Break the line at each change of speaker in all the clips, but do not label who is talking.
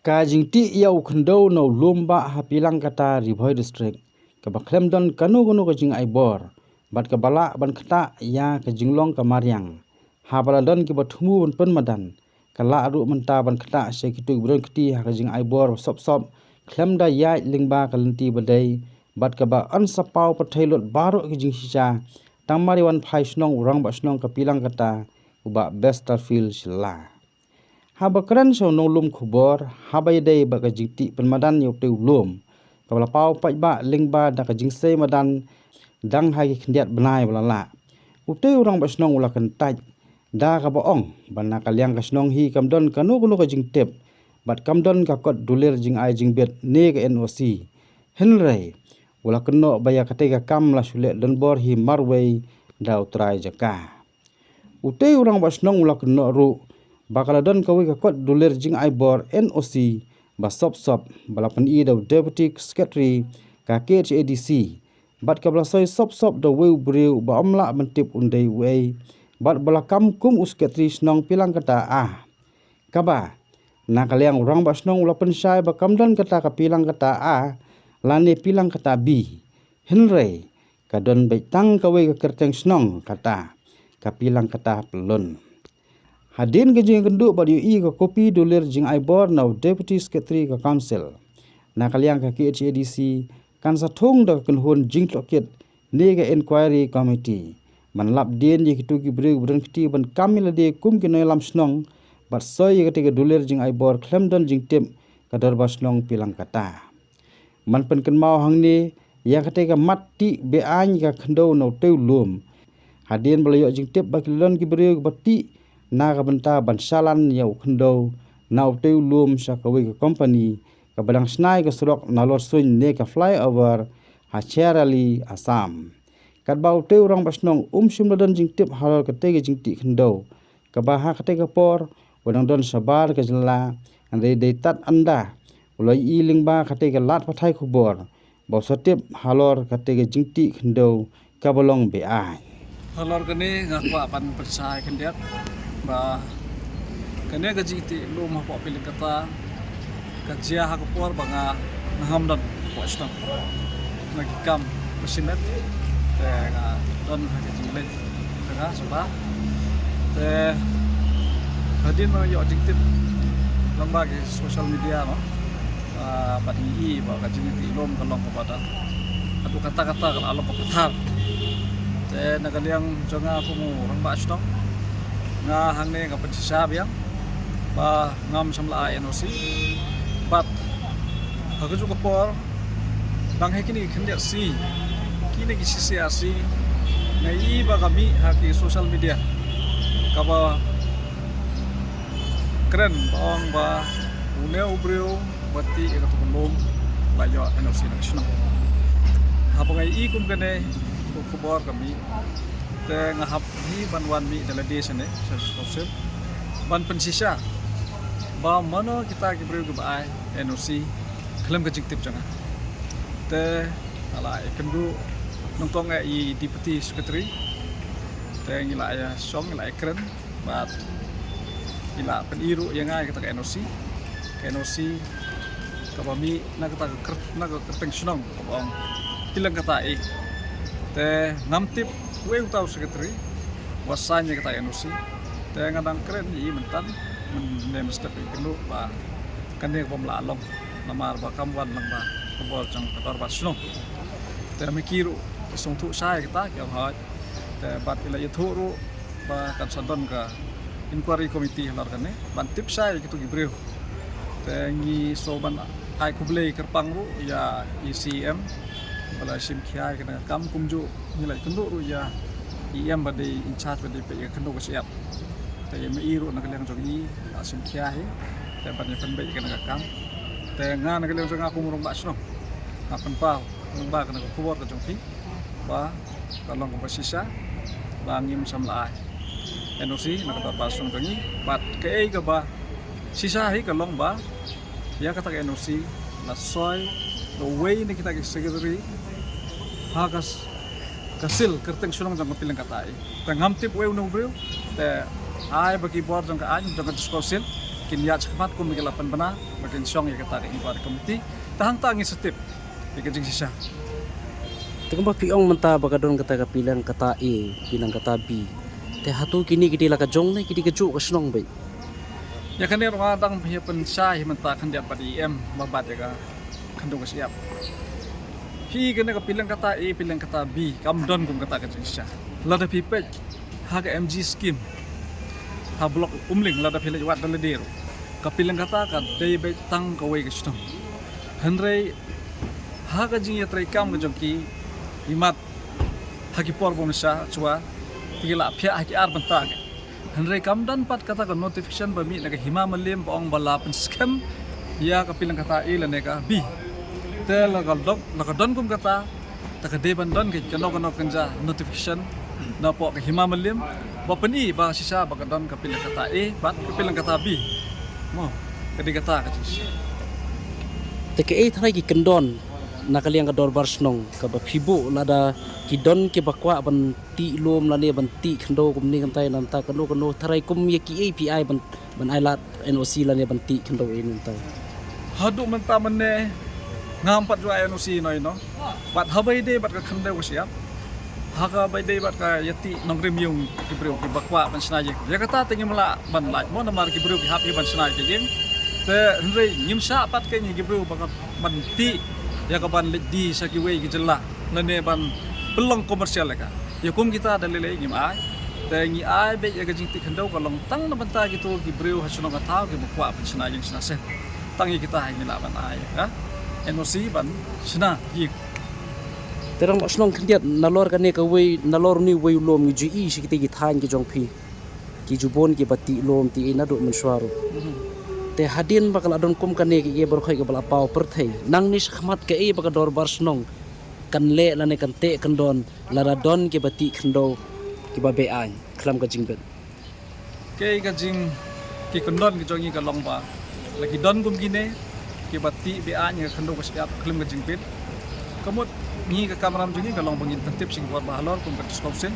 Kajing ti yau kendo no lomba hapilang kata Ribhoi district ka baklem don kanu kajing aibor bat ka bala ban kata ya kajing long ka Mariang habala don ki bathumu ban pen madan kala aru menta ban kata se kitu bron kiti ha kajing aibor sop klem da ya lingba kalenti badai bat ka ba ansapau pathailot baro kajing sisa tamari wan phai snong urang ba snong ka pilang kata uba Besterfield sila haba keren so no lum khubor haba yadai ba ka jingti penmadan yo te ulum kabala pau pai ba lingba da ka jingse madan dang hai khndiat benai balala ute urang ba snong ula kan taj da ka baong bana kalyang ka snong hi kamdon kanu ka jingtep bat kamdon ka kot dulir jing ai jing bet ne ka NOC henrei ula keno baya kate ka kam la sule don bor hi marwei da utrai jaka ute urang ba snong ula keno ru bakala don kawi ka kot dulir jing aibor NOC ba sop balapan i da deputy secretary ka KHADC bat ka blasoi sop da weu breu ba amla mentip undai wei bat balakam kum secretary snong pilang kata kaba nakaliang urang ba snong ulapan syai ba kamdan kata ka pilang kata lane pilang kata B henrei kadon baitang kawi ka kerteng snong kata ka pilang kata pelun hadin ke jing kenduk ba UI ka kopi dolir jing aibor now deputy secretary ka council nakaliang ka KHADC kan sa thong da kan hon jing tlokit ne ga inquiry committee man lap den ye kitu ki breu bren kiti ban kamila de kum ki nolam snong bat soy ye kati dolir jing aibor klemdon jing tem ka darba snong pilang kata man pen kan mau hang ni ya kati ka matti be an ka khndo no teulum hadin belayo jing tep ba kilon ki breu bati na ka benta bansalan ya ukhndo na uteu lum sa kawi ka company ka badang snai ka surok na lor sun ne ka flyover ha cherali Assam kat ba uteu rang basnong sum dan jing tip halal ka te jing ti khndo ka ba ha ka te ka por wadang don sabar ka jela ande de tat anda ulai i lingba ka te ka lat pathai khubor ba sotip halor ka te jing ti khndo ka bolong be ai
halor kani ngakwa pan persai kendiat ba kene gaji ti lu ma po pilih kata kajia ha ko por banga naham dan po stop lagi kam pesimet te ga don ha gaji let ga suba te hadin ma yo jing tip lamba ke social media no bat i ba gaji ti lom kalong kepada atu kata-kata kalau alam peketar te nagaliang jonga aku mo orang ba stop nga hangne nga pansisab yang ba ngam samla NOC bat hagaju kapor bang hekini khendia si kini ki CCRC ngai ba kami haki social media kaba keren bang ba uneu breu bati ka tukulom ba yo NOC national hapa ngai I kum kene kubor kami te ngahap hi banwan mi delegation sosip ban pensisa ba mana kita ki breu ba NOC klem ka jiktip janga te ala ikendu nongtong I deputy secretary te ngila ya song ngila keren bat ila peniru yang ai kata NOC kabami na kata kerteng sunong kabang pilang kata te ngamtip weu tau secretary wasanya kata NOC te ngadang keren I mentan nem step ikenu ba kane ko mlalong namar ba kamwan lang ba kabol jang katar ba sno te mikiru song tu sai kita kyam ha te bat ila ythuru ba kan sadon ka inquiry committee lar kane ban tip sai gitu gibreu te ngi so ban ai kublei kerpang ru ya ECM bala sim khia kana kam kumju nilai kendu ru ya IM bade in charge bade pe kendu ko siap te me iru na kaleng jogi sim khia he te ban ye pen be kana kam te nga na kaleng jogi aku murung basno akan pa murung ba kana ko kuwar ka jongpi ba kalong ko basisa ba ngim samla NOC na katar basno kangi bat ke ka ba sisa he kalong ba ya kata NOC la soy the way ni kita secretary hagas kasil kerteng sunong jang pilang katai tang hamtip we unong breu te ai bagi bor jang ka an jang diskusil kinyat sekemat kum migalapan bana makin syong ya kata inquiry committee tahang tangi setip ikan jing sisa.
Tengok piong mentah bagadon kata pilang kata A, pilang kata B. Teh hatu kini kita laka jong ni kita kejuk kesenong baik.
Ya kan dia orang tang punya pensai mentah kan dia pada IM babat ya kandung siap. Hi kena pilang kata A, pilang kata B, kamdon kum kata jing sisa. Lada pipet haga MG scheme. Ha blok umling lada pilih wat daladir. Kapilang kata kan day baik tang kawai kesenong. Henry haga jing ya traikam ke jongki imat haki por bomsa cua tigila pia haki ar bentak henry kamdan pat kata ka notification bami naga hima malim bong bala pen scam ya kapilang kata ila nega b tel dok naga don kum kata taka deban don ke kano kenja notification na po ka hima malim ba pani ba sisa ba don kapilang kata e bat kapilang kata b mo kadi kata ka
Teke A tharai ki kendon nakaliang kador barsnong kaba fibo lada kidon ke bakwa ban ti lom lane ban ti khndo kumni kantai nanta kano tharai kum ye ki API ban ailat NOC lane ban ti khndo in nantai
hadu menta mene ngampat jua NOC noi no bat habai de bat ka khande ko siap haga bai de bat ka yati nongrim yung kibreu ki bakwa ban snaje ya kata tingi mala ban laj mo namar kibreu ki hapi ban snaje jing te henry nyimsa pat ke ni kibreu ban ti ya kapan di sakiwe gijela nane ban belong komersial ka ya kum kita dalile ngim ai te ngi ai be ya gajing ti khandau ka long tang na banta gitu gibreu hasuno ka tau ke bukwa pensna jing sna se tangi kita hai mila ban ai ha NOC ban sna yi
terang barsnong khndiat nalor kane ka wei nalor ni wei lom ngi ji sikite ki than ki jong phi ki jubon ki bati lom ti ina do menswaru te hadin bakal adon kum kane ki ber khoi ke bala pau perthei nang ni khmat ke e bakal dor barsnong kan le lane kan te kan don lara don ke bati khndo ki ba be an khlam ka jingbet
ke ka jing ki kondon ki jongi ka long ba lagi don kum gine ki bati be an ya khando ka siap khlam ka jingbet kamut ni ka kamram jongi ka long bangin tertib sing bor ba halor kum ka diskopsen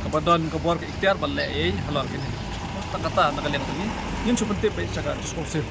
ka don ka bor ka ikhtiar balle e halor gine kata nakalian tadi yun supentip baik cakap diskopsen